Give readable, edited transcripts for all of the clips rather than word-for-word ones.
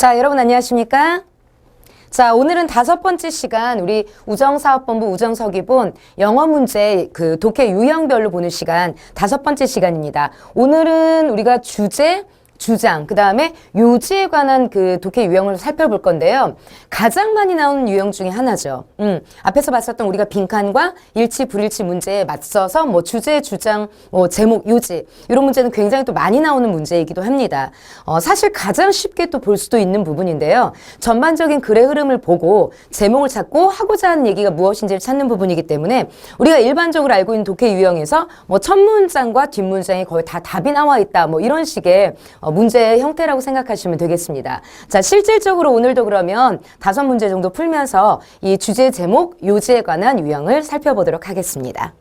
자, 여러분 안녕하십니까? 자, 오늘은 5번째 시간 우리 우정사업본부 우정석이 본 영어 문제 그 독해 유형별로 보는 시간 5번째 시간입니다. 오늘은 우리가 주제, 주장, 그 다음에 요지에 관한 그 독해 유형을 살펴볼 건데요. 가장 많이 나오는 유형 중에 하나죠. 앞에서 봤었던 우리가 빈칸과 일치, 불일치 문제에 맞서서 뭐 주제, 주장, 뭐 제목, 요지 이런 문제는 굉장히 또 많이 나오는 문제이기도 합니다. 사실 가장 쉽게 또 볼 수도 있는 부분인데요. 전반적인 글의 흐름을 보고 제목을 찾고 하고자 하는 얘기가 무엇인지를 찾는 부분이기 때문에 우리가 일반적으로 알고 있는 독해 유형에서 뭐 첫 문장과 뒷 문장이 거의 다 답이 나와 있다. 뭐 이런 식의 문제의 형태라고 생각하시면 되겠습니다. 자, 실질적으로 오늘도 그러면 5문제 정도 풀면서 이 주제, 제목, 요지에 관한 유형을 살펴보도록 하겠습니다.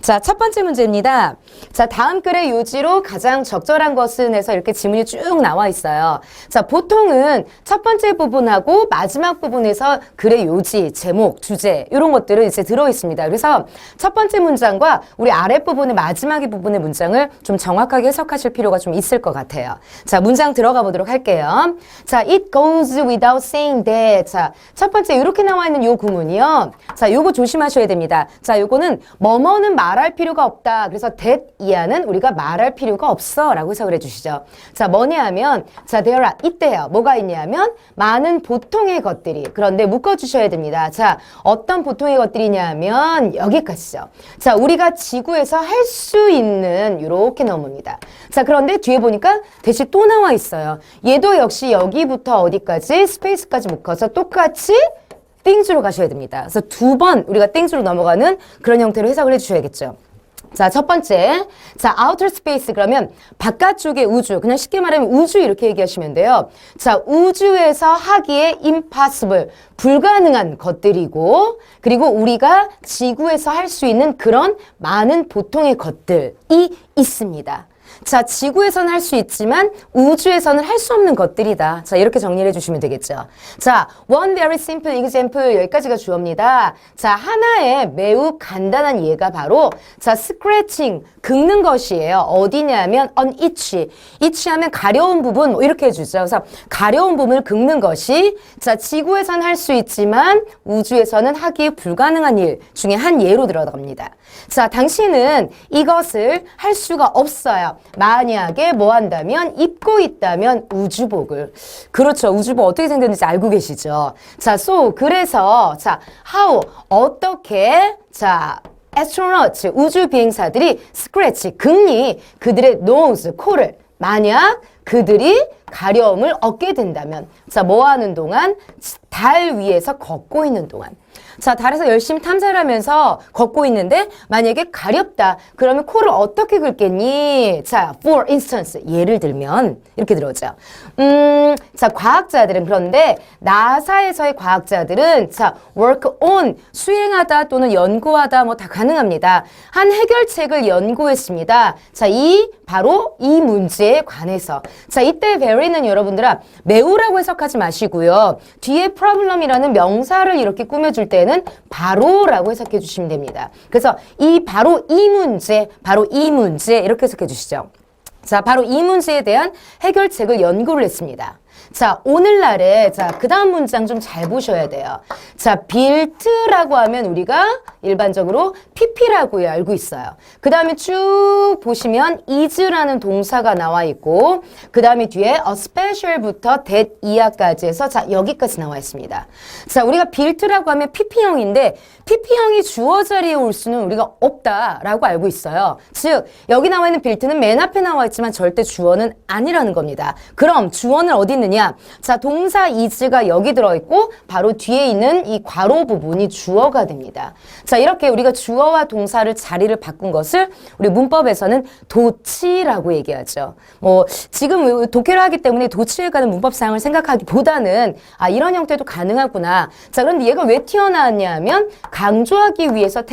자, 첫 번째 문제입니다. 자, 다음 글의 요지로 가장 적절한 것은 해서 이렇게 지문이 쭉 나와 있어요. 자, 보통은 첫 번째 부분하고 마지막 부분에서 글의 요지, 제목, 주제 이런 것들은 이제 들어 있습니다. 그래서 첫 번째 문장과 우리 아랫부분의 마지막 부분의 문장을 좀 정확하게 해석하실 필요가 좀 있을 것 같아요. 자, 문장 들어가 보도록 할게요. 자, it goes without saying that. 자, 첫 번째 이렇게 나와 있는 요 구문이요. 자, 요거 조심하셔야 됩니다. 자, 요거는 뭐뭐는 말할 필요가 없다. 그래서 that 이하는 우리가 말할 필요가 없어 라고 해석을 해주시죠. 자, 뭐냐 하면 자, there are 있대요. 뭐가 있냐면 많은 보통의 것들이. 그런데 묶어주셔야 됩니다. 자, 어떤 보통의 것들이냐면 여기까지죠. 자, 우리가 지구에서 할 수 있는 이렇게 넘습니다. 자, 그런데 뒤에 보니까 대신 또 나와 있어요. 얘도 역시 여기부터 어디까지 스페이스까지 묶어서 똑같이 띵즈로 가셔야 됩니다. 그래서 2번 우리가 띵즈로 넘어가는 그런 형태로 해석을 해주셔야겠죠. 자, 첫 번째. 자, outer space 그러면 바깥쪽의 우주. 그냥 쉽게 말하면 우주 이렇게 얘기하시면 돼요. 자, 우주에서 하기에 impossible. 불가능한 것들이고 그리고 우리가 지구에서 할 수 있는 그런 많은 보통의 것들이 있습니다. 자, 지구에서는 할 수 있지만 우주에서는 할 수 없는 것들이다. 자, 이렇게 정리를 해주시면 되겠죠. 자, one very simple example 여기까지가 주어입니다. 자, 하나의 매우 간단한 예가 바로 자, scratching 긁는 것이에요. 어디냐면 on each. each 하면 가려운 부분 이렇게 해주죠. 그래서 가려운 부분을 긁는 것이 자, 지구에서는 할 수 있지만 우주에서는 하기 불가능한 일 중에 한 예로 들어갑니다. 자, 당신은 이것을 할 수가 없어요. 만약에 뭐 한다면 입고 있다면 우주복을. 그렇죠. 우주복 어떻게 생겼는지 알고 계시죠? 자, so 그래서 자, how 어떻게 자, astronauts 우주 비행사들이 scratch 긁니 그들의 nose 코를 만약 그들이 가려움을 얻게 된다면 자, 뭐 하는 동안 달 위에서 걷고 있는 동안 자, 달에서 열심히 탐사를 하면서 걷고 있는데 만약에 가렵다. 그러면 코를 어떻게 긁겠니? 자, for instance. 예를 들면 이렇게 들어오죠. 자, 과학자들은 그런데 나사에서의 과학자들은 자, work on 수행하다 또는 연구하다 뭐 다 가능합니다. 한 해결책을 연구했습니다. 자, 바로 이 문제에 관해서. 자, 이때 very는 여러분들아 매우라고 해석하지 마시고요. 뒤에 problem이라는 명사를 이렇게 꾸며줄 때는 바로라고 해석해 주시면 됩니다. 그래서 바로 이 문제 이렇게 해석해 주시죠. 자, 바로 이 문제에 대한 해결책을 연구를 했습니다. 자, 오늘날에 자, 그 다음 문장 좀 잘 보셔야 돼요. 자, built라고 하면 우리가 일반적으로 pp라고 알고 있어요. 그 다음에 쭉 보시면 is라는 동사가 나와 있고 그 다음에 뒤에 a special부터 that 이하까지 해서 자, 여기까지 나와 있습니다. 자, 우리가 built라고 하면 pp형인데 pp형이 주어 자리에 올 수는 우리가 없다라고 알고 있어요. 즉, 여기 나와 있는 built는 맨 앞에 나와 있지만 절대 주어는 아니라는 겁니다. 그럼 주어는 어디 있느냐? 자, 동사 is가 여기 들어있고 바로 뒤에 있는 이 괄호 부분이 주어가 됩니다. 자, 이렇게 우리가 주어와 동사를 자리를 바꾼 것을 우리 문법에서는 도치라고 얘기하죠. 뭐 지금 독해를 하기 때문에 도치에 관한 문법 사항을 생각하기보다는 아, 이런 형태도 가능하구나. 자, 그런데 얘가 왜 튀어나왔냐 하면 강조하기 위해서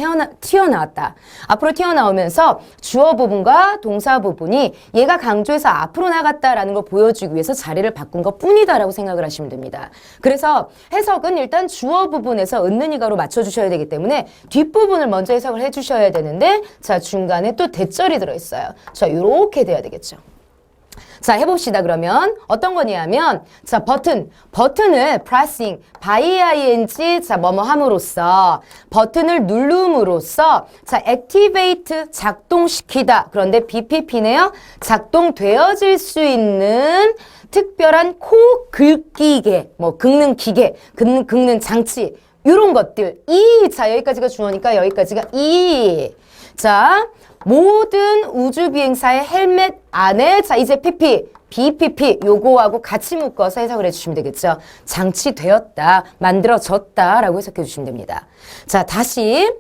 튀어나왔다. 앞으로 튀어나오면서 주어 부분과 동사 부분이 얘가 강조해서 앞으로 나갔다라는 걸 보여주기 위해서 자리를 바꾼 것 뿐이다라고 생각을 하시면 됩니다. 그래서 해석은 일단 주어 부분에서 있는 이가로 맞춰주셔야 되기 때문에 뒷부분을 먼저 해석을 해주셔야 되는데 자, 중간에 또 대절이 들어있어요. 자, 요렇게 돼야 되겠죠. 자, 해봅시다. 그러면 어떤 거냐면 자, 버튼을 pressing by ing 자, 뭐뭐 함으로써 버튼을 누름으로써 자, activate 작동시키다. 그런데 BPP네요. 작동되어질 수 있는 특별한 코 긁기계, 뭐 긁는 기계, 긁는 장치 이런 것들. 자, 여기까지가 주어니까 여기까지가 자, 모든 우주 비행사의 헬멧 안에 자, 이제 BPP 요거하고 같이 묶어서 해석을 해주시면 되겠죠. 장치되었다, 만들어졌다라고 해석해 주시면 됩니다. 자, 다시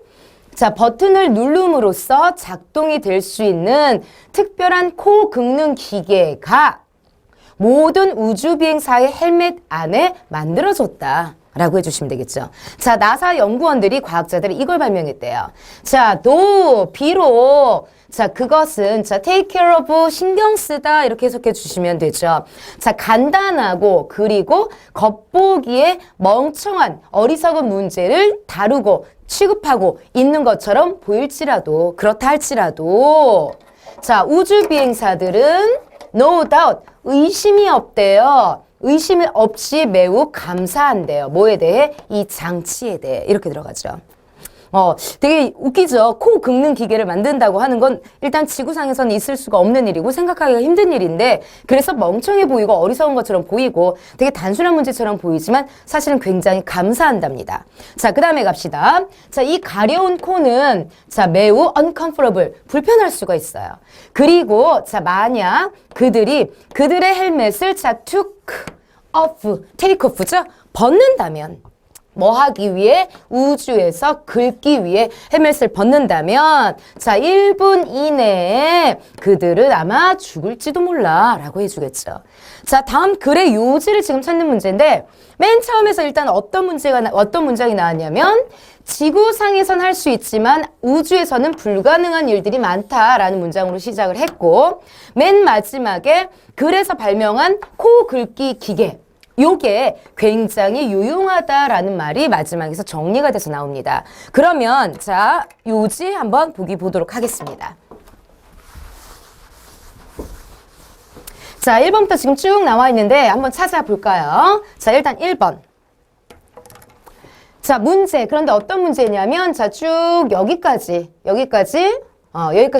자, 버튼을 누름으로써 작동이 될 수 있는 특별한 코 긁는 기계가 모든 우주 비행사의 헬멧 안에 만들어졌다. 라고 해주시면 되겠죠. 자, 나사 연구원들이, 과학자들이 이걸 발명했대요. 자, 비록, 자, 그것은, 자, take care of, 신경 쓰다, 이렇게 해석해 주시면 되죠. 자, 간단하고, 그리고 겉보기에 멍청한 어리석은 문제를 다루고, 취급하고 있는 것처럼 보일지라도, 그렇다 할지라도, 자, 우주 비행사들은 no doubt, 의심이 없대요. 의심 없이 매우 감사한데요. 뭐에 대해? 이 장치에 대해. 이렇게 들어가죠. 되게 웃기죠. 코 긁는 기계를 만든다고 하는 건 일단 지구상에서는 있을 수가 없는 일이고 생각하기가 힘든 일인데 그래서 멍청해 보이고 어리석은 것처럼 보이고 되게 단순한 문제처럼 보이지만 사실은 굉장히 감사한답니다. 자, 그 다음에 갑시다. 자, 이 가려운 코는 자, 매우 uncomfortable, 불편할 수가 있어요. 그리고 자, 만약 그들의 헬멧을 자, took off, take off죠? 벗는다면 뭐 하기 위해? 우주에서 긁기 위해 헬멧을 벗는다면 자, 1분 이내에 그들은 아마 죽을지도 몰라 라고 해주겠죠. 자, 다음 글의 요지를 지금 찾는 문제인데 맨 처음에서 일단 어떤 문장이 나왔냐면 지구상에선 할 수 있지만 우주에서는 불가능한 일들이 많다라는 문장으로 시작을 했고 맨 마지막에 글에서 발명한 코 긁기 기계 요게 굉장히 유용하다라는 말이 마지막에서 정리가 돼서 나옵니다. 그러면 자, 요지 한번 보도록 하겠습니다. 자, 1번부터 지금 쭉 나와 있는데 한번 찾아볼까요? 자, 일단 1번. 자, 문제. 그런데 어떤 문제냐면 자, 쭉 여기까지 여기까지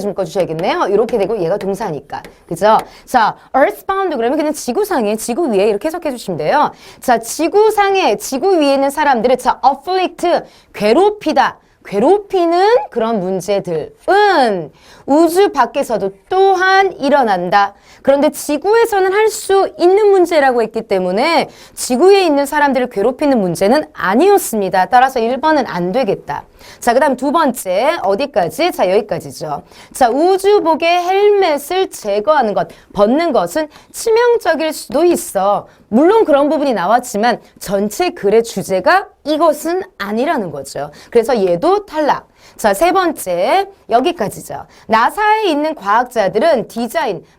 묶어주셔야겠네요. 이렇게 되고 얘가 동사니까. 그죠? 자, earthbound 그러면 그냥 지구상에, 지구 위에 이렇게 해석해 주시면 돼요. 자, 지구상에, 지구 위에 있는 사람들을 자, afflict, 괴롭히다. 괴롭히는 그런 문제들은 우주 밖에서도 또한 일어난다. 그런데 지구에서는 할 수 있는 문제라고 했기 때문에 지구에 있는 사람들을 괴롭히는 문제는 아니었습니다. 따라서 1번은 안 되겠다. 자, 그 다음 두 번째 어디까지? 자, 여기까지죠. 자, 우주복의 헬멧을 제거하는 것, 벗는 것은 치명적일 수도 있어. 물론 그런 부분이 나왔지만 전체 글의 주제가 이것은 아니라는 거죠. 그래서 얘도 탈락. 자, 세 번째 여기까지죠. 나사에 있는 과학자들은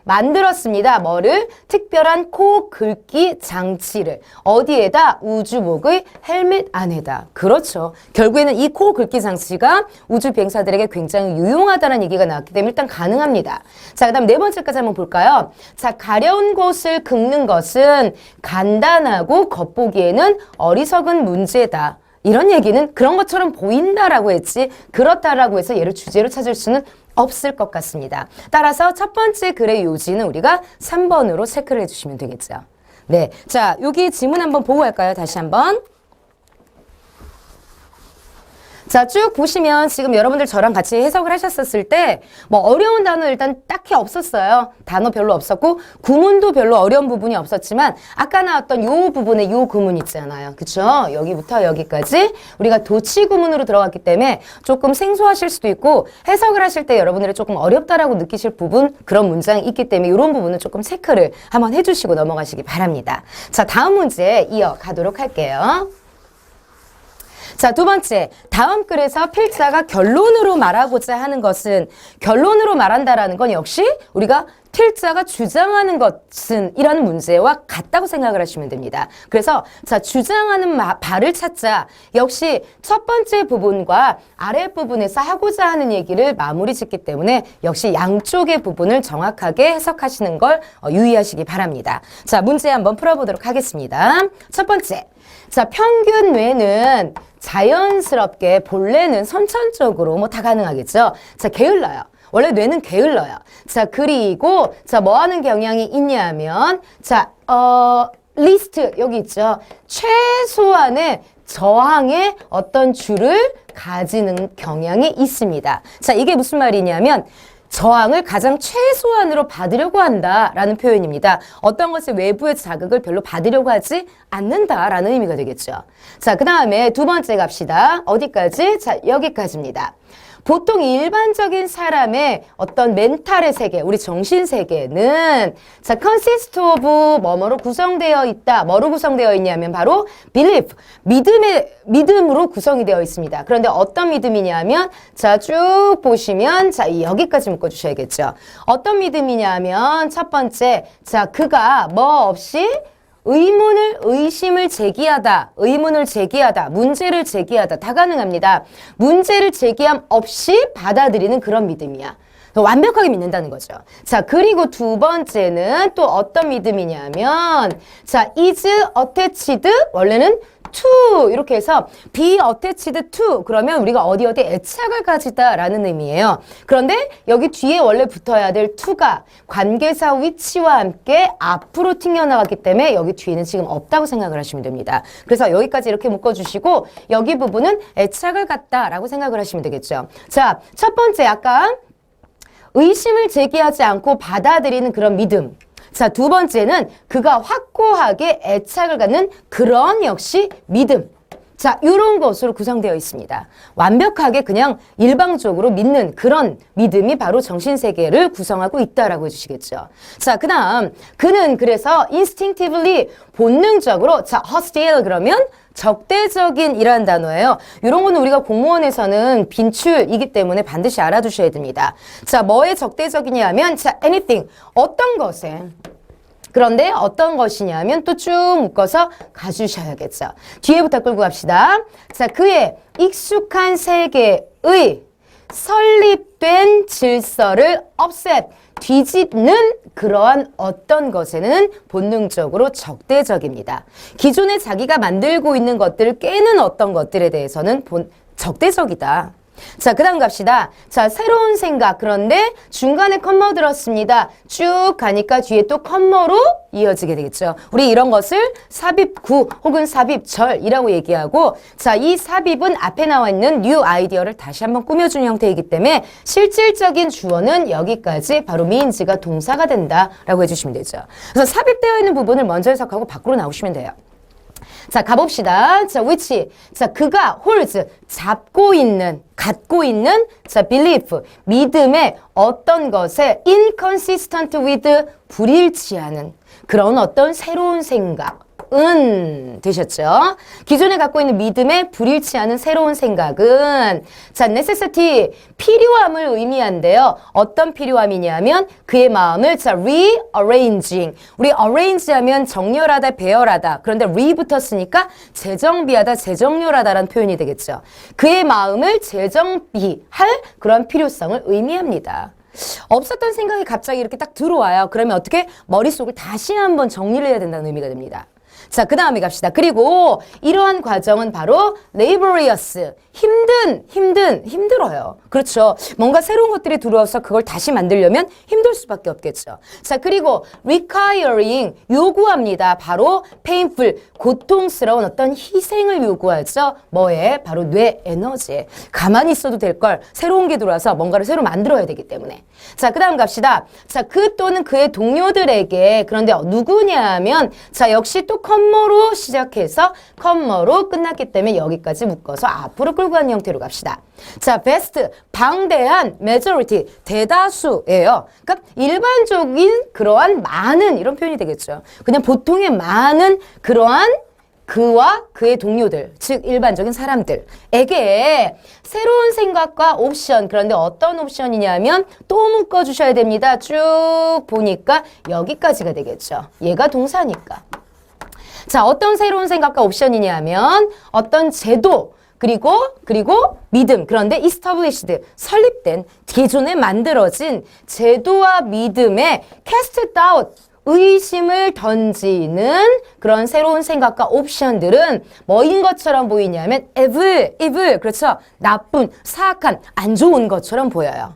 만들었습니다. 뭐를? 특별한 코 긁기 장치를. 어디에다? 우주복의 헬멧 안에다. 그렇죠. 결국에는 이 코 긁기 장치가 우주 비행사들에게 굉장히 유용하다는 얘기가 나왔기 때문에 일단 가능합니다. 자, 그 다음 네 번째까지 한번 볼까요? 자, 가려운 곳을 긁는 것은 간단하고 겉보기에는 어리석은 문제다. 이런 얘기는 그런 것처럼 보인다라고 했지 그렇다라고 해서 얘를 주제로 찾을 수는 없을 것 같습니다. 따라서 첫 번째 글의 요지는 우리가 3번으로 체크를 해주시면 되겠죠. 네, 자, 여기 지문 한번 보고 갈까요? 다시 한번. 자, 쭉 보시면 지금 여러분들 저랑 같이 해석을 하셨었을 때 뭐 어려운 단어 일단 딱히 없었어요. 단어 별로 없었고 구문도 별로 어려운 부분이 없었지만 아까 나왔던 요 부분에 요 구문 있잖아요. 그쵸? 여기부터 여기까지 우리가 도치 구문으로 들어갔기 때문에 조금 생소하실 수도 있고 해석을 하실 때 여러분들이 조금 어렵다라고 느끼실 부분 그런 문장이 있기 때문에 이런 부분은 조금 체크를 한번 해주시고 넘어가시기 바랍니다. 자, 다음 문제 이어가도록 할게요. 자, 두 번째, 다음 글에서 필자가 결론으로 말하고자 하는 것은 결론으로 말한다라는 건 역시 우리가 필자가 주장하는 것은 이라는 문제와 같다고 생각을 하시면 됩니다. 그래서 자, 주장하는 바를 찾자. 역시 첫 번째 부분과 아래 부분에서 하고자 하는 얘기를 마무리 짓기 때문에 역시 양쪽의 부분을 정확하게 해석하시는 걸 유의하시기 바랍니다. 자, 문제 한번 풀어보도록 하겠습니다. 첫 번째. 자, 평균 뇌는 자연스럽게 본래는 선천적으로 뭐 다 가능하겠죠. 자, 게을러요. 원래 뇌는 게을러요. 자, 그리고 자, 뭐 하는 경향이 있냐면 자, 리스트 여기 있죠. 최소한의 저항의 어떤 줄을 가지는 경향이 있습니다. 자, 이게 무슨 말이냐면 저항을 가장 최소한으로 받으려고 한다라는 표현입니다. 어떤 것을 외부의 자극을 별로 받으려고 하지 않는다라는 의미가 되겠죠. 자, 그 다음에 두 번째 갑시다. 어디까지? 자, 여기까지입니다. 보통 일반적인 사람의 어떤 멘탈의 세계, 우리 정신 세계는 자, consist of 뭐뭐로 구성되어 있다. 뭐로 구성되어 있냐면 바로 belief, 믿음으로 구성이 되어 있습니다. 그런데 어떤 믿음이냐면 자, 쭉 보시면 자, 여기까지 묶어 주셔야겠죠. 어떤 믿음이냐면 첫 번째, 자, 그가 뭐 없이 의심을 제기하다, 문제를 제기하다, 다 가능합니다. 문제를 제기함 없이 받아들이는 그런 믿음이야. 완벽하게 믿는다는 거죠. 자, 그리고 두 번째는 또 어떤 믿음이냐면, 자, is attached, 원래는 to 이렇게 해서 be attached to 그러면 우리가 어디 애착을 가지다라는 의미예요. 그런데 여기 뒤에 원래 붙어야 될 to가 관계사 위치와 함께 앞으로 튕겨나갔기 때문에 여기 뒤에는 지금 없다고 생각을 하시면 됩니다. 그래서 여기까지 이렇게 묶어주시고 여기 부분은 애착을 갖다라고 생각을 하시면 되겠죠. 자, 첫 번째 약간 의심을 제기하지 않고 받아들이는 그런 믿음. 자, 두 번째는 그가 확고하게 애착을 갖는 그런 역시 믿음. 자, 이런 것으로 구성되어 있습니다. 완벽하게 그냥 일방적으로 믿는 그런 믿음이 바로 정신세계를 구성하고 있다라고 해주시겠죠. 자, 그 다음 그는 그래서 instinctively 본능적으로 자, hostile 그러면 적대적인 이라는 단어예요. 이런 거는 우리가 공무원에서는 빈출이기 때문에 반드시 알아두셔야 됩니다. 자, 뭐에 적대적이냐 하면 자, anything, 어떤 것에. 그런데 어떤 것이냐면 또 쭉 묶어서 가주셔야겠죠. 뒤에부터 끌고 갑시다. 자, 그의 익숙한 세계의 설립된 질서를 뒤집는 그러한 어떤 것에는 본능적으로 적대적입니다. 기존에 자기가 만들고 있는 것들을 깨는 어떤 것들에 대해서는 적대적이다. 자, 그 다음 갑시다. 자, 새로운 생각. 그런데 중간에 컴마 들었습니다. 쭉 가니까 뒤에 또 컴마로 이어지게 되겠죠. 우리 이런 것을 삽입구 혹은 삽입절이라고 얘기하고 자, 이 삽입은 앞에 나와 있는 new 아이디어를 다시 한번 꾸며주는 형태이기 때문에 실질적인 주어는 여기까지 바로 means가 동사가 된다라고 해주시면 되죠. 그래서 삽입되어 있는 부분을 먼저 해석하고 밖으로 나오시면 돼요. 자, 가봅시다. 자, which. 자, 그가 holds, 갖고 있는, 자, belief, 믿음의 어떤 것에 inconsistent with, 불일치하는 그런 어떤 새로운 생각은 되셨죠? 기존에 갖고 있는 믿음에 불일치하는 새로운 생각은 자, necessity, 필요함을 의미한대요. 어떤 필요함이냐면 그의 마음을 자, rearranging. 우리 arrange 하면 정렬하다, 배열하다. 그런데 re 붙었으니까 재정비하다, 재정렬하다라는 표현이 되겠죠. 그의 마음을 재정비할 그런 필요성을 의미합니다. 없었던 생각이 갑자기 이렇게 딱 들어와요. 그러면 어떻게? 머릿속을 다시 한번 정리를 해야 된다는 의미가 됩니다. 자, 그 다음에 갑시다. 그리고 이러한 과정은 바로 laborious, 힘들어요. 그렇죠. 뭔가 새로운 것들이 들어와서 그걸 다시 만들려면 힘들 수밖에 없겠죠. 자, 그리고 requiring, 요구합니다. 바로 painful, 고통스러운 어떤 희생을 요구하죠. 뭐에? 바로 뇌 에너지에. 가만히 있어도 될 걸 새로운 게 들어와서 뭔가를 새로 만들어야 되기 때문에. 자, 그 다음 갑시다. 자, 그 또는 그의 동료들에게 그런데 누구냐 하면 자, 역시 또 컴머로 시작해서 컴머로 끝났기 때문에 여기까지 묶어서 앞으로 끌고 가는 형태로 갑시다. 자, best, 방대한, majority, 대다수예요. 그러니까 일반적인 그러한 많은 이런 표현이 되겠죠. 그냥 보통의 많은 그러한 그와 그의 동료들, 즉 일반적인 사람들에게 새로운 생각과 옵션, 그런데 어떤 옵션이냐면 또 묶어주셔야 됩니다. 쭉 보니까 여기까지가 되겠죠. 얘가 동사니까. 자, 어떤 새로운 생각과 옵션이냐면 어떤 제도, 그리고 믿음, 그런데 established, 설립된, 기존에 만들어진 제도와 믿음에 cast doubt, 의심을 던지는 그런 새로운 생각과 옵션들은 뭐인 것처럼 보이냐면 evil, 그렇죠? 나쁜, 사악한, 안 좋은 것처럼 보여요.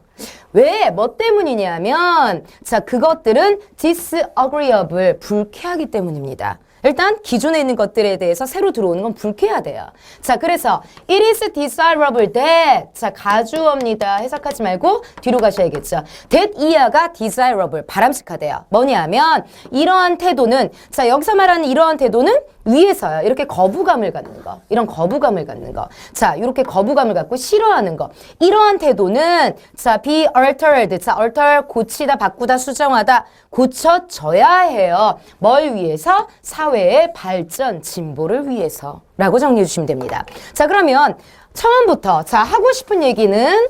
왜? 뭐 때문이냐면 자, 그것들은 disagreeable, 불쾌하기 때문입니다. 일단 기존에 있는 것들에 대해서 새로 들어오는 건 불쾌하대요. 자, 그래서 it is desirable that, 자, 가주어입니다. 해석하지 말고 뒤로 가셔야겠죠. that 이하가 desirable, 바람직하대요. 뭐냐면 이러한 태도는, 자, 여기서 말하는 이러한 태도는 위에서요. 이렇게 거부감을 갖는 거. 이런 거부감을 갖는 거. 자, 이렇게 거부감을 갖고 싫어하는 거. 이러한 태도는 자, be altered. 자, alter 고치다, 바꾸다, 수정하다. 고쳐져야 해요. 뭘 위해서? 사회의 발전, 진보를 위해서. 라고 정리해 주시면 됩니다. 자, 그러면 처음부터 자, 하고 싶은 얘기는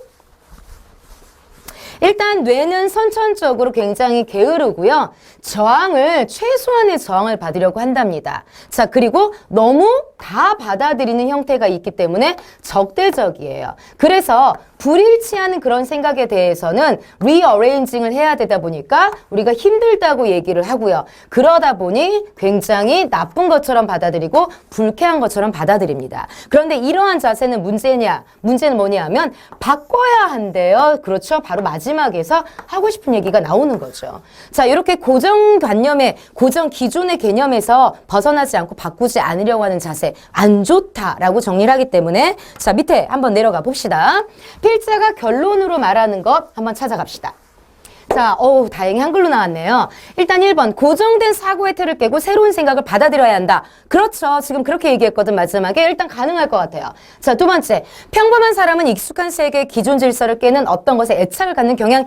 일단 뇌는 선천적으로 굉장히 게으르고요. 최소한의 저항을 받으려고 한답니다. 자, 그리고 너무 다 받아들이는 형태가 있기 때문에 적대적이에요. 그래서 불일치하는 그런 생각에 대해서는 rearranging을 해야 되다 보니까 우리가 힘들다고 얘기를 하고요. 그러다 보니 굉장히 나쁜 것처럼 받아들이고 불쾌한 것처럼 받아들입니다. 그런데 이러한 자세는 문제는 뭐냐면 바꿔야 한대요. 그렇죠? 바로 마지막에서 하고 싶은 얘기가 나오는 거죠. 자, 이렇게 고정관념의 기존의 개념에서 벗어나지 않고 바꾸지 않으려고 하는 자세, 안 좋다라고 정리를 하기 때문에 자, 밑에 한번 내려가 봅시다. 필자가 결론으로 말하는 것 한번 찾아갑시다. 자, 다행히 한글로 나왔네요. 일단 1번, 고정된 사고의 틀을 깨고 새로운 생각을 받아들여야 한다. 그렇죠. 지금 그렇게 얘기했거든, 마지막에. 일단 가능할 것 같아요. 자, 두 번째, 평범한 사람은 익숙한 세계의 기존 질서를 깨는 어떤 것에 애착을 갖는 경향이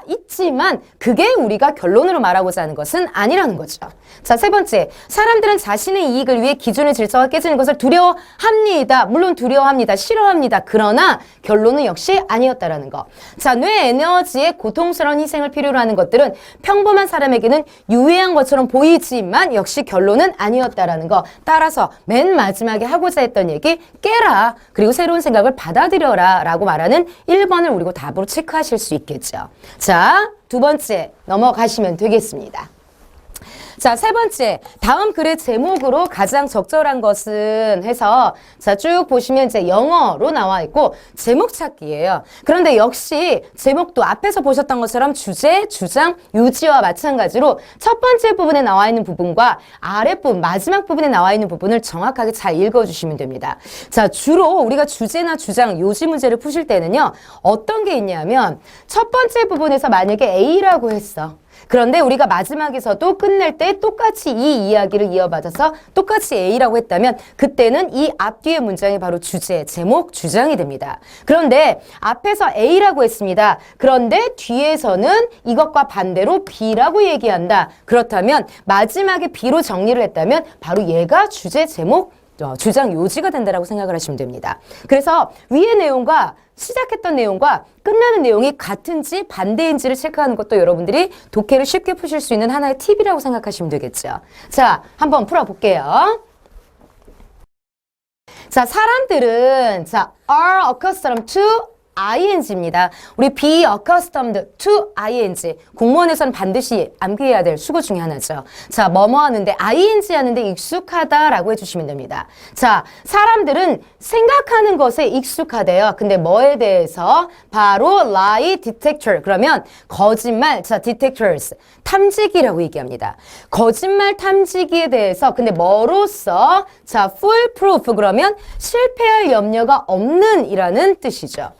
있지만 그게 우리가 결론으로 말하고자 하는 것은 아니라는 거죠. 자, 세 번째, 사람들은 자신의 이익을 위해 기존의 질서가 깨지는 것을 두려워합니다. 물론 두려워합니다. 싫어합니다. 그러나 결론은 역시 아니었다라는 거. 자, 뇌 에너지의 고통스러운 희생을 필요로 하는 것들은 평범한 사람에게는 유해한 것처럼 보이지만 역시 결론은 아니었다라는 거. 따라서 맨 마지막에 하고자 했던 얘기 깨라. 그리고 새로운 생각을 받아들여라 라고 말하는 1번을 우리가 답으로 체크하실 수 있겠죠. 자, 두 번째 넘어가시면 되겠습니다. 자, 세 번째, 다음 글의 제목으로 가장 적절한 것은 해서 자, 쭉 보시면 이제 영어로 나와 있고 제목 찾기예요. 그런데 역시 제목도 앞에서 보셨던 것처럼 주제, 주장, 요지와 마찬가지로 첫 번째 부분에 나와 있는 부분과 아랫부분, 마지막 부분에 나와 있는 부분을 정확하게 잘 읽어주시면 됩니다. 자, 주로 우리가 주제나 주장, 요지 문제를 푸실 때는요, 어떤 게 있냐면 첫 번째 부분에서 만약에 A라고 했어. 그런데 우리가 마지막에서도 끝낼 때 똑같이 이 이야기를 이어받아서 똑같이 A라고 했다면 그때는 이 앞뒤의 문장이 바로 주제, 제목, 주장이 됩니다. 그런데 앞에서 A라고 했습니다. 그런데 뒤에서는 이것과 반대로 B라고 얘기한다. 그렇다면 마지막에 B로 정리를 했다면 바로 얘가 주제, 제목, 주장, 요지가 된다라고 생각을 하시면 됩니다. 그래서 위의 내용과 시작했던 내용과 끝나는 내용이 같은지 반대인지를 체크하는 것도 여러분들이 독해를 쉽게 푸실 수 있는 하나의 팁이라고 생각하시면 되겠죠. 자, 한번 풀어볼게요. 자, 사람들은 자, are accustomed to ing입니다. 우리 be accustomed to ing. 공무원에서는 반드시 암기해야 될 수고 중에 하나죠. 자, 뭐뭐 하는데 ing 하는데 익숙하다라고 해주시면 됩니다. 자, 사람들은 생각하는 것에 익숙하대요. 근데 뭐에 대해서? 바로 lie detector. 그러면 거짓말, 자, detectors. 탐지기라고 얘기합니다. 거짓말 탐지기에 대해서 근데 뭐로써? 자, foolproof. 그러면 실패할 염려가 없는 이라는 뜻이죠.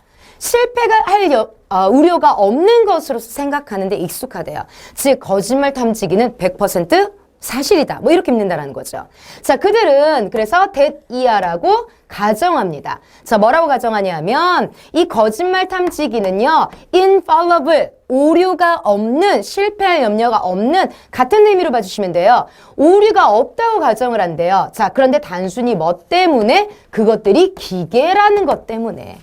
실패가 할 우려가 없는 것으로 생각하는데 익숙하대요. 즉 거짓말 탐지기는 100% 사실이다. 뭐 이렇게 믿는다라는 거죠. 자, 그들은 그래서 that 이하라고 가정합니다. 자, 뭐라고 가정하냐면 이 거짓말 탐지기는요. infallible, 오류가 없는, 실패할 염려가 없는 같은 의미로 봐주시면 돼요. 오류가 없다고 가정을 한대요. 자, 그런데 단순히 뭐 때문에? 그것들이 기계라는 것 때문에.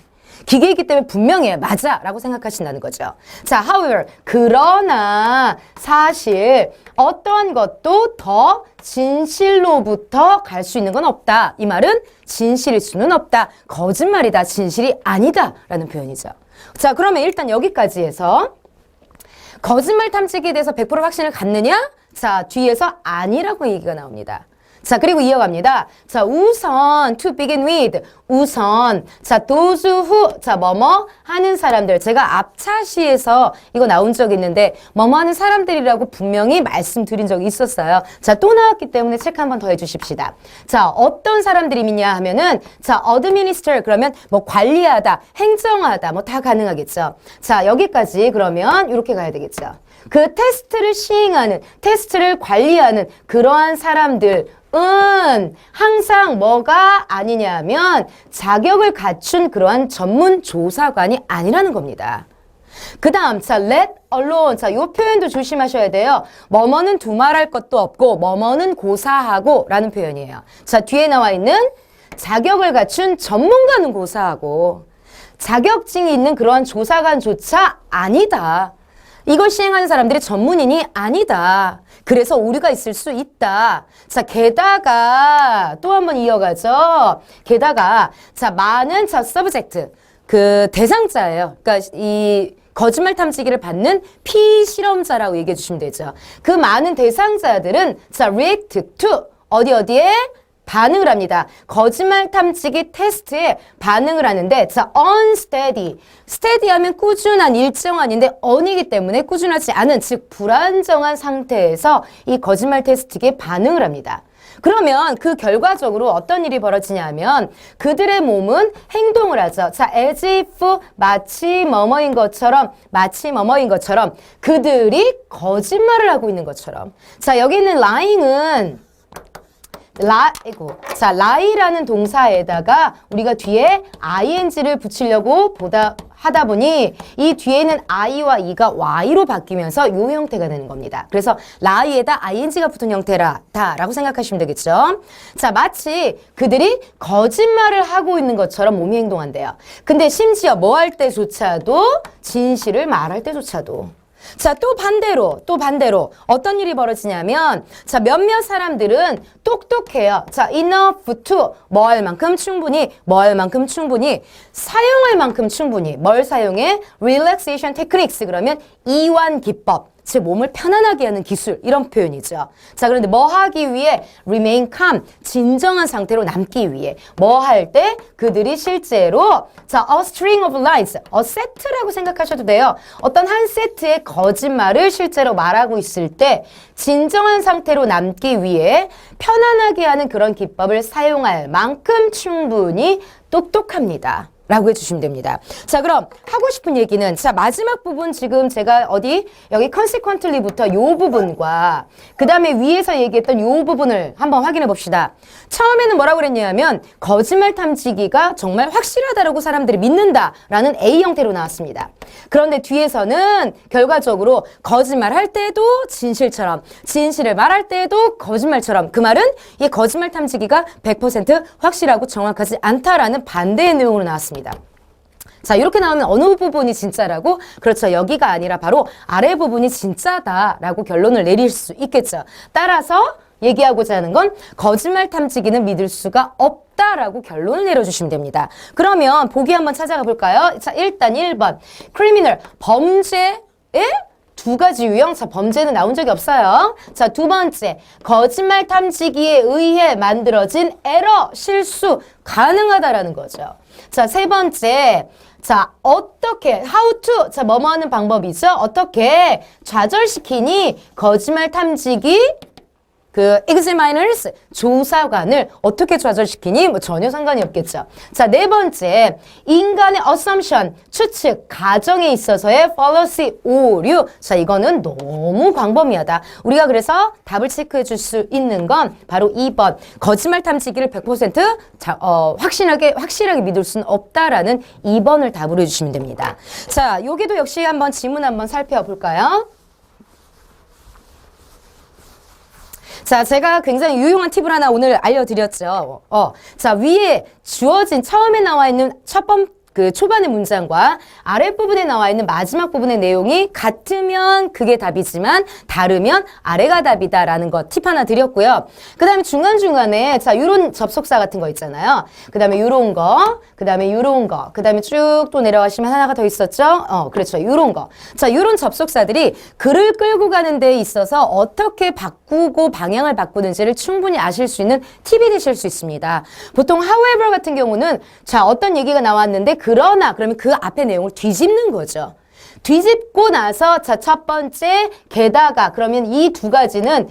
기계이기 때문에 분명해. 맞아. 라고 생각하신다는 거죠. 자, however, 그러나 사실 어떠한 것도 더 진실로부터 갈 수 있는 건 없다. 이 말은 진실일 수는 없다. 거짓말이다. 진실이 아니다. 라는 표현이죠. 자, 그러면 일단 여기까지 해서 거짓말 탐지기에 대해서 100% 확신을 갖느냐? 자, 뒤에서 아니라고 얘기가 나옵니다. 자, 그리고 이어갑니다. 자, 우선 to begin with. 우선 자, those who 자, 뭐뭐 하는 사람들. 제가 앞차시에서 이거 나온 적이 있는데 뭐뭐 하는 사람들이라고 분명히 말씀드린 적이 있었어요. 자, 또 나왔기 때문에 체크 한번 더 해주십시다. 자, 어떤 사람들이 믿냐 하면은 자, administer 그러면 뭐 관리하다, 행정하다 뭐 다 가능하겠죠. 자, 여기까지 그러면 이렇게 가야 되겠죠. 그 테스트를 시행하는, 테스트를 관리하는 그러한 사람들 항상 뭐가 아니냐면 자격을 갖춘 그러한 전문 조사관이 아니라는 겁니다. 그 다음, 자, let alone. 자, 요 표현도 조심하셔야 돼요. 뭐뭐는 두말할 것도 없고, 뭐뭐는 고사하고 라는 표현이에요. 자, 뒤에 나와 있는 자격을 갖춘 전문가는 고사하고, 자격증이 있는 그러한 조사관조차 아니다. 이걸 시행하는 사람들이 전문인이 아니다. 그래서 오류가 있을 수 있다. 자, 게다가 또 한 번 이어가죠. 게다가 자, 많은 자, subject 그 대상자예요. 그러니까 이 거짓말 탐지기를 받는 피실험자라고 얘기해 주시면 되죠. 그 많은 대상자들은 자, react to 어디에 반응을 합니다. 거짓말 탐지기 테스트에 반응을 하는데 자, unsteady. steady 하면 꾸준한, 일정한인데 on이기 때문에 꾸준하지 않은, 즉 불안정한 상태에서 이 거짓말 테스트기에 반응을 합니다. 그러면 그 결과적으로 어떤 일이 벌어지냐면 그들의 몸은 행동을 하죠. 자, as if 마치 뭐뭐인 것처럼 그들이 거짓말을 하고 있는 것처럼. 자, 여기 있는 lying은 자, lie라는 동사에다가 우리가 뒤에 ing를 붙이려고 하다 보니 이 뒤에는 i와 e가 y로 바뀌면서 이 형태가 되는 겁니다. 그래서 lie에다 ing가 붙은 형태라고 생각하시면 되겠죠. 자, 마치 그들이 거짓말을 하고 있는 것처럼 몸이 행동한대요. 근데 심지어 뭐 할 때조차도 진실을 말할 때조차도 자, 또 반대로 어떤 일이 벌어지냐면 자, 몇몇 사람들은 똑똑해요. 자, enough to 뭐 할 만큼 충분히 사용할 만큼 충분히 뭘 사용해? relaxation techniques 그러면 이완 기법 즉 몸을 편안하게 하는 기술 이런 표현이죠. 자, 그런데 뭐 하기 위해 remain calm 진정한 상태로 남기 위해 뭐 할 때 그들이 실제로 자, a string of lies a set라고 생각하셔도 돼요. 어떤 한 세트의 거짓말을 실제로 말하고 있을 때 진정한 상태로 남기 위해 편안하게 하는 그런 기법을 사용할 만큼 충분히 똑똑합니다. 라고 해주시면 됩니다. 자, 그럼 하고 싶은 얘기는 자, 마지막 부분 지금 제가 여기 consequently부터 요 부분과 그 다음에 위에서 얘기했던 요 부분을 한번 확인해 봅시다. 처음에는 뭐라고 그랬냐면 거짓말 탐지기가 정말 확실하다라고 사람들이 믿는다라는 A 형태로 나왔습니다. 그런데 뒤에서는 결과적으로 거짓말 할 때도 진실처럼 진실을 말할 때도 거짓말처럼 그 말은 이 거짓말 탐지기가 100% 확실하고 정확하지 않다라는 반대의 내용으로 나왔습니다. 자, 이렇게 나오면 어느 부분이 진짜라고? 그렇죠. 여기가 아니라 바로 아래 부분이 진짜다라고 결론을 내릴 수 있겠죠. 따라서 얘기하고자 하는 건 거짓말 탐지기는 믿을 수가 없다라고 결론을 내려주시면 됩니다. 그러면 보기 한번 찾아가 볼까요? 자, 일단 1번 criminal 범죄의 두 가지 유형. 자, 범죄는 나온 적이 없어요. 자, 두 번째, 거짓말 탐지기에 의해 만들어진 에러, 실수, 가능하다라는 거죠. 자, 세 번째, 자, 어떻게, how to, 자, 뭐뭐 하는 방법이죠. 어떻게 좌절시키니 거짓말 탐지기 그 examiners, 조사관을 어떻게 좌절시키니? 뭐 전혀 상관이 없겠죠. 자, 네 번째, 인간의 assumption, 추측, 가정에 있어서의 fallacy, 오류. 자, 이거는 너무 광범위하다. 우리가 그래서 답을 체크해 줄 수 있는 건 바로 2번. 거짓말 탐지기를 100% 확실하게 믿을 수는 없다라는 2번을 답으로 해주시면 됩니다. 자, 여기도 역시 한번 지문 한번 살펴볼까요? 자, 제가 굉장히 유용한 팁을 하나 오늘 알려드렸죠. 자, 위에 주어진 처음에 나와 있는 그 초반의 문장과 아랫부분에 나와 있는 마지막 부분의 내용이 같으면 그게 답이지만 다르면 아래가 답이다라는 거 팁 하나 드렸고요. 그 다음에 중간중간에 자, 요런 접속사 같은 거 있잖아요. 그 다음에 요런 거, 그 다음에 요런 거, 그 다음에 쭉 또 내려가시면 하나가 더 있었죠? 그렇죠. 요런 거. 자, 요런 접속사들이 글을 끌고 가는 데 있어서 어떻게 바꾸고 방향을 바꾸는지를 충분히 아실 수 있는 팁이 되실 수 있습니다. 보통 however 같은 경우는 자, 어떤 얘기가 나왔는데 그러나 그러면 그 앞에 내용을 뒤집는 거죠. 뒤집고 나서 자, 첫 번째 게다가 그러면 이 두 가지는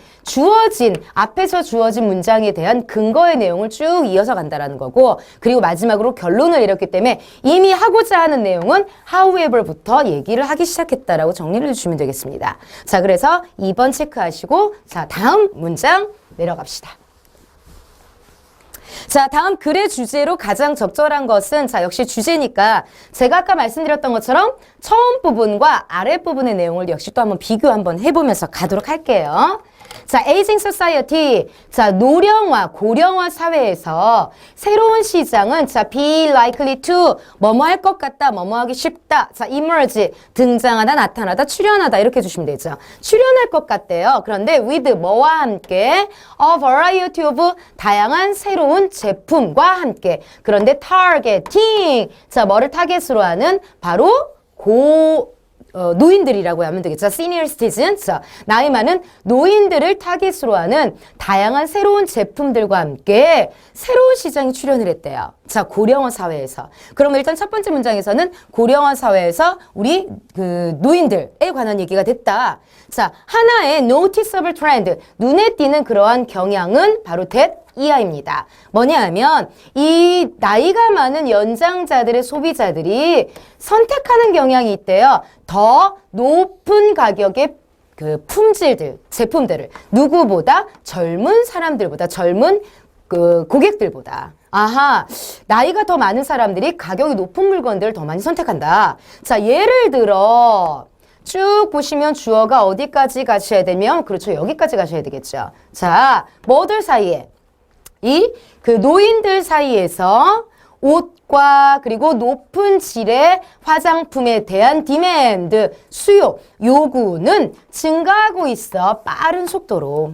앞에서 주어진 문장에 대한 근거의 내용을 쭉 이어서 간다라는 거고 그리고 마지막으로 결론을 내렸기 때문에 이미 하고자 하는 내용은 however부터 얘기를 하기 시작했다라고 정리를 해주시면 되겠습니다. 자, 그래서 2번 체크하시고 자, 다음 문장 내려갑시다. 자, 다음 글의 주제로 가장 적절한 것은 자, 역시 주제니까 제가 아까 말씀드렸던 것처럼 처음 부분과 아랫 부분의 내용을 역시 또 한번 비교 한번 해보면서 가도록 할게요. 자, aging society. 자, 노령화, 고령화 사회에서 새로운 시장은 자, be likely to 뭐뭐 할 것 같다, 뭐뭐 하기 쉽다. 자, emerge 등장하다, 나타나다, 출현하다 이렇게 해주시면 되죠. 출현할 것 같대요. 그런데 with 뭐와 함께 a variety of 다양한 새로운 제품과 함께. 그런데 targeting 자, 뭐를 타겟으로 하는 바로 노인들이라고 하면 되겠죠. senior citizens, 나이 많은 노인들을 타깃으로 하는 다양한 새로운 제품들과 함께 새로운 시장이 출현을 했대요. 자, 고령화 사회에서. 그럼 일단 첫 번째 문장에서는 고령화 사회에서 우리 그 노인들에 관한 얘기가 됐다. 자, 하나의 noticeable trend, 눈에 띄는 그러한 경향은 바로 이하입니다. 뭐냐 하면 이 나이가 많은 연장자들의 소비자들이 선택하는 경향이 있대요. 더 높은 가격의 그 품질들, 제품들을 누구보다 젊은 사람들보다 젊은 그 고객들보다 아하, 나이가 더 많은 사람들이 가격이 높은 물건들을 더 많이 선택한다. 자, 예를 들어 쭉 보시면 주어가 어디까지 가셔야 되면 그렇죠. 여기까지 가셔야 되겠죠. 자, 뭐들 사이에 그 노인들 사이에서 옷과 그리고 높은 질의 화장품에 대한 디맨드, 수요, 요구는 증가하고 있어. 빠른 속도로.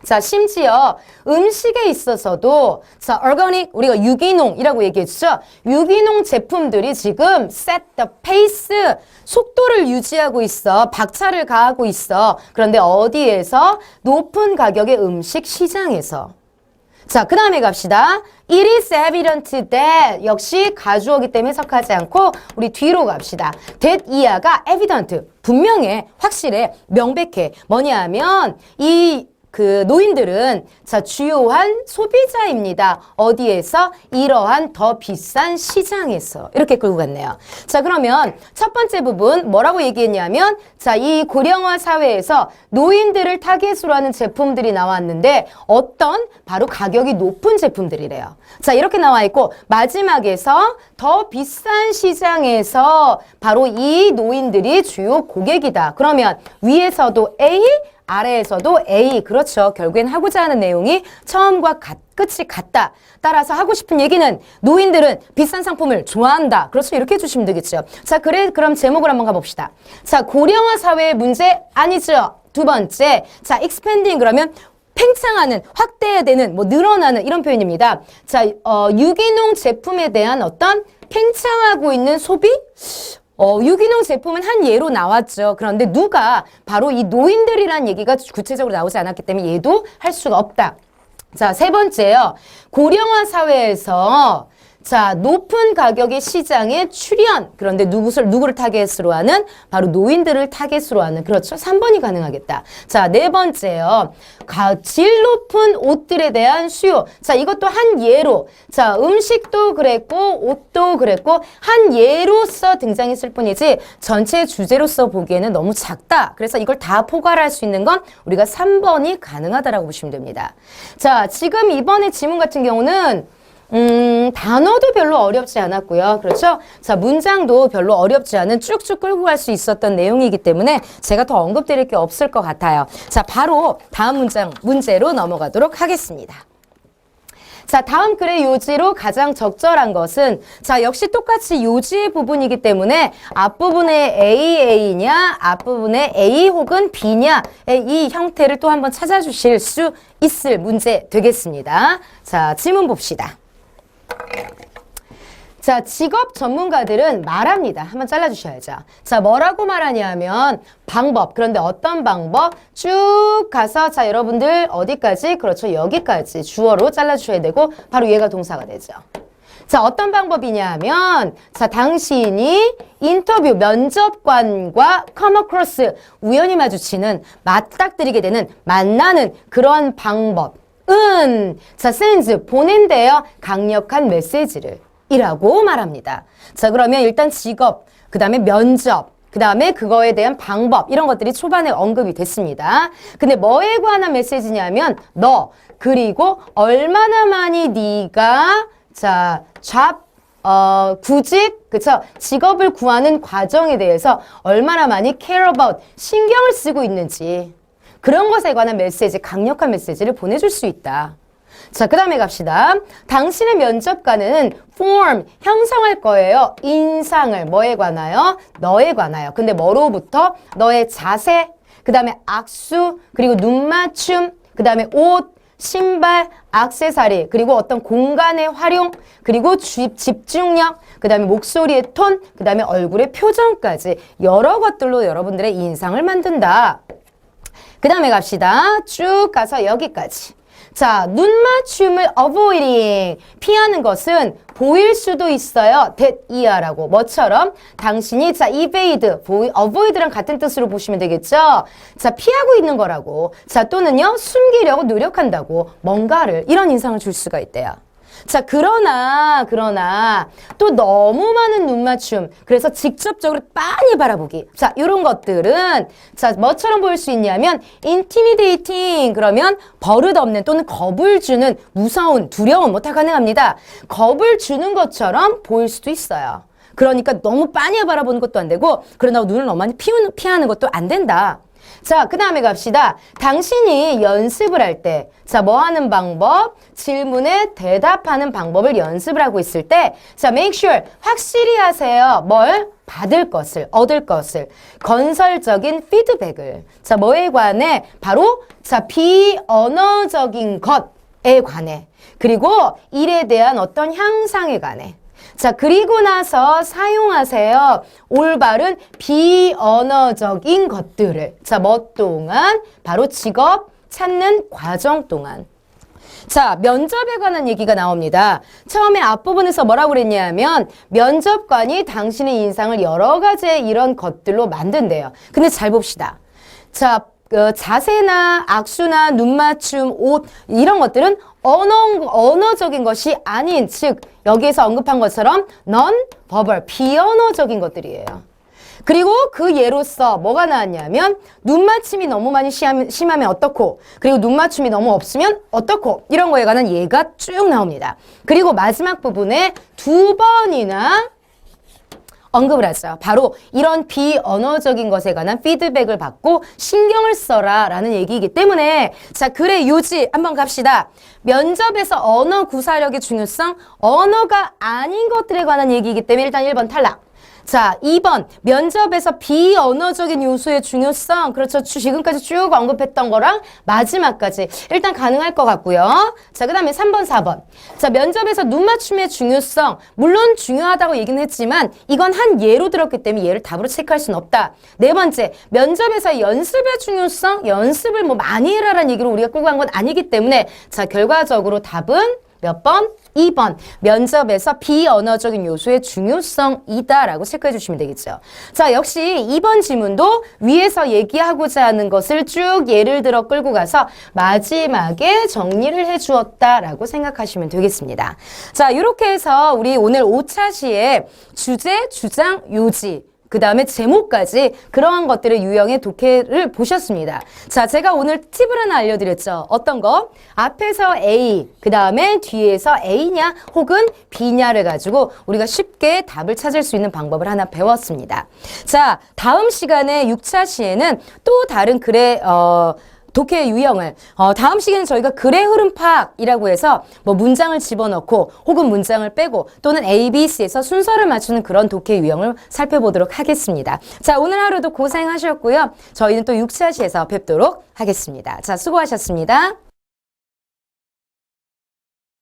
자, 심지어 음식에 있어서도 자, organic 우리가 유기농이라고 얘기했죠. 유기농 제품들이 지금 set the pace 속도를 유지하고 있어. 박차를 가하고 있어. 그런데 어디에서? 높은 가격의 음식 시장에서. 자, 그 다음에 갑시다. It is evident that 역시 가주어기 때문에 해석하지 않고 우리 뒤로 갑시다. that 이하가 evident 분명해, 확실해, 명백해. 뭐냐 하면 그 노인들은 자, 주요한 소비자입니다. 어디에서? 이러한 더 비싼 시장에서. 이렇게 끌고 갔네요. 자, 그러면 첫 번째 부분 뭐라고 얘기했냐면 자, 이 고령화 사회에서 노인들을 타겟으로 하는 제품들이 나왔는데 어떤? 바로 가격이 높은 제품들이래요. 자, 이렇게 나와 있고 마지막에서 더 비싼 시장에서 바로 이 노인들이 주요 고객이다. 그러면 위에서도 A, 아래에서도 A. 그렇죠. 결국엔 하고자 하는 내용이 처음과 끝이 같다. 따라서 하고 싶은 얘기는 노인들은 비싼 상품을 좋아한다. 그렇죠. 이렇게 해주시면 되겠죠. 자, 그럼 제목을 한번 가봅시다. 자, 고령화 사회의 문제 아니죠. 두 번째. 자, expanding 그러면 팽창하는, 확대되는, 뭐 늘어나는 이런 표현입니다. 자, 유기농 제품에 대한 어떤 팽창하고 있는 소비? 유기농 제품은 한 예로 나왔죠. 그런데 누가? 바로 이 노인들이라는 얘기가 구체적으로 나오지 않았기 때문에 얘도 할 수가 없다. 자, 세 번째요. 고령화 사회에서 자, 높은 가격의 시장에 출현. 그런데 누구를 타겟으로 하는? 바로 노인들을 타겟으로 하는. 그렇죠. 3번이 가능하겠다. 자, 네 번째요. 질 높은 옷들에 대한 수요. 자, 이것도 한 예로. 자, 음식도 그랬고, 옷도 그랬고, 한 예로서 등장했을 뿐이지, 전체 주제로서 보기에는 너무 작다. 그래서 이걸 다 포괄할 수 있는 건 우리가 3번이 가능하다라고 보시면 됩니다. 자, 지금 이번에 지문 같은 경우는 단어도 별로 어렵지 않았고요. 그렇죠? 자, 문장도 별로 어렵지 않은 쭉쭉 끌고 갈 수 있었던 내용이기 때문에 제가 더 언급드릴 게 없을 것 같아요. 자, 바로 다음 문제로 넘어가도록 하겠습니다. 자, 다음 글의 요지로 가장 적절한 것은 자, 역시 똑같이 요지의 부분이기 때문에 앞부분에 AA냐, 앞부분에 A 혹은 B냐의 이 형태를 또 한번 찾아주실 수 있을 문제 되겠습니다. 자, 질문 봅시다. 자, 직업 전문가들은 말합니다. 한번 잘라주셔야죠. 자, 뭐라고 말하냐면 방법. 그런데 어떤 방법? 쭉 가서 자, 여러분들 어디까지? 그렇죠. 여기까지 주어로 잘라주셔야 되고 바로 얘가 동사가 되죠. 자, 어떤 방법이냐 하면 자, 당신이 인터뷰 면접관과 come across 우연히 마주치는 맞닥뜨리게 되는 만나는 그런 방법은 자, sends 보낸대요. 강력한 메시지를 이라고 말합니다. 자, 그러면 일단 직업, 그 다음에 면접, 그 다음에 그거에 대한 방법 이런 것들이 초반에 언급이 됐습니다. 근데 뭐에 관한 메시지냐면 너 그리고 얼마나 많이 네가 자, 구직, 그쵸? 직업을 구하는 과정에 대해서 얼마나 많이 care about, 신경을 쓰고 있는지 그런 것에 관한 메시지, 강력한 메시지를 보내줄 수 있다. 자, 그 다음에 갑시다. 당신의 면접관은 form, 형성할 거예요. 인상을 뭐에 관하여? 너에 관하여. 근데 뭐로부터? 너의 자세, 그 다음에 악수, 그리고 눈맞춤, 그 다음에 옷, 신발, 액세서리, 그리고 어떤 공간의 활용, 그리고 집중력, 그 다음에 목소리의 톤, 그 다음에 얼굴의 표정까지 여러 것들로 여러분들의 인상을 만든다. 그 다음에 갑시다. 쭉 가서 여기까지. 자, 눈맞춤을 avoiding, 피하는 것은 보일 수도 있어요. that 이하라고. 뭐처럼? 당신이 자, evade, avoid랑 같은 뜻으로 보시면 되겠죠? 자, 피하고 있는 거라고. 자, 또는요, 숨기려고 노력한다고. 뭔가를, 이런 인상을 줄 수가 있대요. 자, 그러나 또 너무 많은 눈맞춤. 그래서 직접적으로 빤히 바라보기. 자, 이런 것들은 자, 뭐처럼 보일 수 있냐면 intimidating. 그러면 버릇없는 또는 겁을 주는 무서운, 두려움 뭐 다 가능합니다. 겁을 주는 것처럼 보일 수도 있어요. 그러니까 너무 빤히 바라보는 것도 안 되고 그러나 눈을 너무 많이 피하는 것도 안 된다. 자, 그 다음에 갑시다. 당신이 연습을 할 때, 자, 뭐 하는 방법? 질문에 대답하는 방법을 연습을 하고 있을 때, 자, make sure, 확실히 하세요. 뭘? 받을 것을, 얻을 것을, 건설적인 피드백을. 자, 뭐에 관해? 바로, 자, 비언어적인 것에 관해. 그리고 일에 대한 어떤 향상에 관해. 자, 그리고 나서 사용하세요. 올바른 비언어적인 것들을. 자, 뭐 동안? 바로 직업 찾는 과정 동안. 자, 면접에 관한 얘기가 나옵니다. 처음에 앞부분에서 뭐라고 그랬냐면 면접관이 당신의 인상을 여러 가지의 이런 것들로 만든대요. 근데 잘 봅시다. 자, 자세나 악수나 눈맞춤, 옷 이런 것들은 언어적인 것이 아닌, 즉 여기에서 언급한 것처럼 non-verbal, 비언어적인 것들이에요. 그리고 그 예로서 뭐가 나왔냐면 눈맞춤이 너무 많이 심하면 어떻고, 그리고 눈맞춤이 너무 없으면 어떻고, 이런 거에 관한 예가 쭉 나옵니다. 그리고 마지막 부분에 2번이나 언급을 하죠. 바로 이런 비언어적인 것에 관한 피드백을 받고 신경을 써라 라는 얘기이기 때문에 자, 글의 요지 한번 갑시다. 면접에서 언어 구사력의 중요성, 언어가 아닌 것들에 관한 얘기이기 때문에 일단 1번 탈락. 자, 2번 면접에서 비언어적인 요소의 중요성, 그렇죠. 지금까지 쭉 언급했던 거랑 마지막까지 일단 가능할 것 같고요. 자, 그 다음에 3번, 4번. 자, 면접에서 눈맞춤의 중요성, 물론 중요하다고 얘기는 했지만 이건 한 예로 들었기 때문에 얘를 답으로 체크할 수는 없다. 네 번째, 면접에서 연습의 중요성, 연습을 뭐 많이 해라라는 얘기로 우리가 끌고 간 건 아니기 때문에 자, 결과적으로 답은 몇 번? 2번 면접에서 비언어적인 요소의 중요성이다라고 체크해 주시면 되겠죠. 자, 역시 2번 지문도 위에서 얘기하고자 하는 것을 쭉 예를 들어 끌고 가서 마지막에 정리를 해 주었다라고 생각하시면 되겠습니다. 자, 이렇게 해서 우리 오늘 5차 시에 주제, 주장, 요지 그 다음에 제목까지 그러한 것들의 유형의 독해를 보셨습니다. 자, 제가 오늘 팁을 하나 알려드렸죠. 어떤 거? 앞에서 A, 그 다음에 뒤에서 A냐 혹은 B냐를 가지고 우리가 쉽게 답을 찾을 수 있는 방법을 하나 배웠습니다. 자, 다음 시간에 6차 시에는 또 다른 글의 독해 유형을 다음 시간에 저희가 글의 흐름 파악이라고 해서 뭐 문장을 집어넣고 혹은 문장을 빼고 또는 A, B, C에서 순서를 맞추는 그런 독해 유형을 살펴보도록 하겠습니다. 자, 오늘 하루도 고생하셨고요. 저희는 또 6차 시에서 뵙도록 하겠습니다. 자, 수고하셨습니다.